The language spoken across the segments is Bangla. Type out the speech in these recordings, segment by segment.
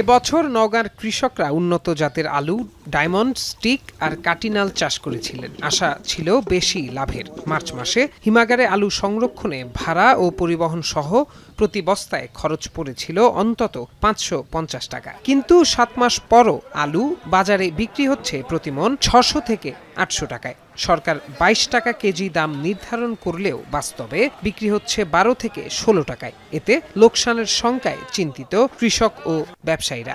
এবছর নওগাঁর কৃষকরা উন্নত জাতের আলু, ডায়মন্ড, স্টিক আর কাটিনাল চাষ করেছিলেন। আশা ছিল বেশি লাভের। মার্চ মাসে হিমাগারে আলু সংরক্ষণে ভাড়া ও পরিবহন সহ প্রতি বস্তায় খরচ পড়েছিল অন্তত ৫৫০ টাকা। কিন্তু ৭ মাস পরও আলু বাজারে বিক্রি হচ্ছে প্রতিমণ ৬০০ থেকে ৮০০ টাকায়। সরকার ২২ টাকা কেজি দাম নির্ধারণ করলেও বাস্তবে বিক্রি হচ্ছে ১২ থেকে ১৬ টাকায়। এতে লোকসানের শঙ্কায় চিন্তিত কৃষক ও ব্যবসায়ীরা।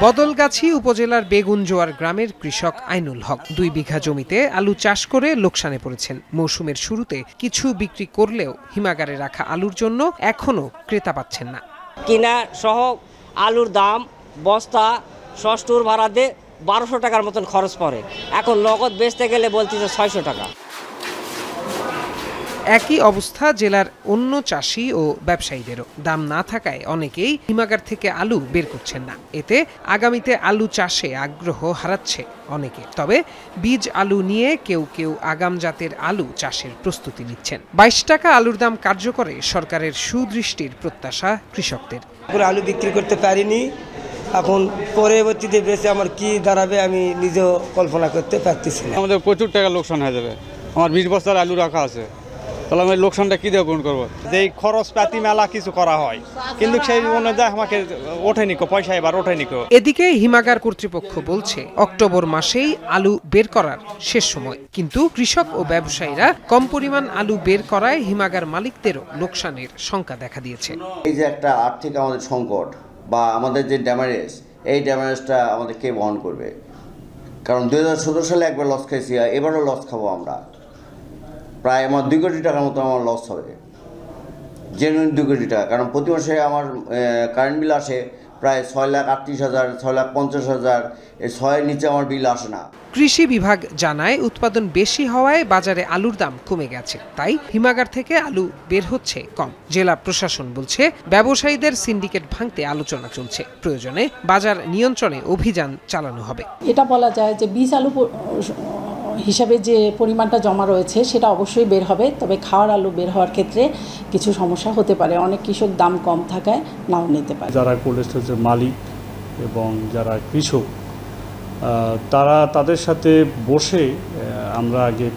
বদলগাছি উপজেলার বেগুনজোয়ার গ্রামের কৃষক আইনুল হক ২ বিঘা জমিতে আলু চাষ করে লোকসানে পড়েছেন। মৌসুমের শুরুতে কিছু বিক্রি করলেও হিমাগারে রাখা আলুর জন্য এখনো ক্রেতা পাচ্ছেন না। কিনা সহ আলুর দাম বস্তা ষষ্ঠর ভাড়া দিয়ে ১২০০ টাকার মতন খরচ পড়ে। এখন নগদ বেচতে গেলে বলতেছে ৬০০ টাকা। একই অবস্থা জেলার অন্য চাষি ও ব্যবসায়ীদেরও। দাম না থাকায় অনেকেই হিমাগার থেকে আলু বের করছেন না। এতে আগামীতে আলু চাষে আগ্রহ হারাচ্ছে অনেকে। তবে বীজ আলু নিয়ে কেউ কেউ আগাম জাতের আলু চাষের প্রস্তুতি নিচ্ছেন। ২২ টাকা আলুর দাম কার্যকরে সরকারের সুদৃষ্টির প্রত্যাশা কৃষকদের। আলু বিক্রি করতে পারিনি, এখন পরবর্তীতে বেশি আমার কি দাঁড়াবে আমি নিজেও কল্পনা করতে পারতেছি না। আমাদের প্রচুর টাকা লোকসান হয়ে যাবে। আমার ২০ বস্তার আলু রাখা আছে, তাহলে আমি লোকসানটা কি দিয়ে পূরণ করবো? যে খরচপাতি মেলা কিছু করা হয়, কিন্তু সেই অনুযায়ী আমাকে ওঠেনি, পয়সা এবার ওঠেনি। এদিকে হিমাগার কর্তৃপক্ষ বলছে অক্টোবর মাসেই আলু বের করার শেষ সময়। কিন্তু কৃষক ও ব্যবসায়ীরা কম পরিমাণ আলু বের করায় হিমাগার মালিকদেরও লোকসানের শঙ্কা দেখা দিয়েছে। এই যে একটা আর্থিক আমাদের সংকট বা আমাদের যে ড্যামেজ, এই ড্যামেজটা আমাদের কে বহন করবে? কারণ ২০১৭ সালে একবার লস খাইছি, এবারও লস খাবো আমরা। প্রায় আমার ২ কোটি টাকার মতো আমার লস হবে, জেনুইন ২ কোটি টাকা। কারণ প্রতি মাসে আমার কারেন্ট বিল আসে প্রায় ৬,৩৮,০০০, ৬,৫০,০০০। এই ৬-এর নিচে আমার বিল আসে না। কৃষি বিভাগ জানায় উৎপাদন বেশি হওয়ায় বাজারে আলুর দাম কমে গেছে, তাই হিমাগার থেকে আলু বের হচ্ছে কম। জেলা প্রশাসন বলছে ব্যবসায়ীদের সিন্ডিকেট ভাঙতে আলোচনা চলছে। প্রয়োজনে বাজার নিয়ন্ত্রণে অভিযান চালানো হবে। এটা বলা যায় যে বীজ আলু হিসাবে যে পরিমাণটা জমা রয়েছে সেটা অবশ্যই বের হবে, তবে খাওয়ার আলু বের হওয়ার ক্ষেত্রে কিছু সমস্যা হতে পারে। অনেক কৃষক দাম কম থাকায় নাও নিতে পারে। যারা কোল্ড স্টোরেজের মালিক এবং যারা কৃষক, তারা তাদের সাথে বসে আমরা আগে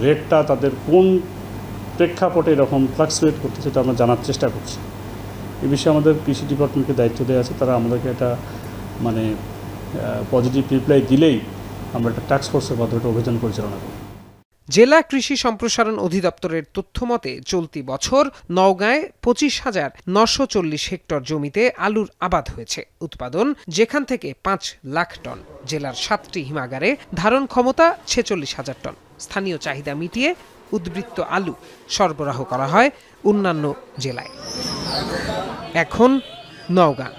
রেটটা তাদের কোন প্রেক্ষাপটে এরকম ফ্লাকচুয়েট করতে সেটা আমরা জানার চেষ্টা করছি। এ বিষয়ে আমাদের কৃষি ডিপার্টমেন্টকে দায়িত্ব দেওয়া আছে। তারা আমাদেরকে এটা পজিটিভ রিপ্লাই দিলেই আমরা একটা টাস্ক ফোর্সের মাধ্যমে অভিযান পরিচালনা করব। জেলা কৃষি সম্প্রসারণ অধিদপ্তরের তথ্য মতে চলতি বছর নওগাঁয় ২৫,৯৪০ হেক্টর জমিতে আলুর আবাদ হয়েছে। উৎপাদন যেখান থেকে ৫ লাখ টন। জেলার ৭টি হিমাগারে ধারণ ক্ষমতা ৪৬,০০০ টন। স্থানীয় চাহিদা মিটিয়ে উদ্বৃত্ত আলু সরবরাহ করা হয় অন্যান্য জেলায়। এখন নওগাঁ।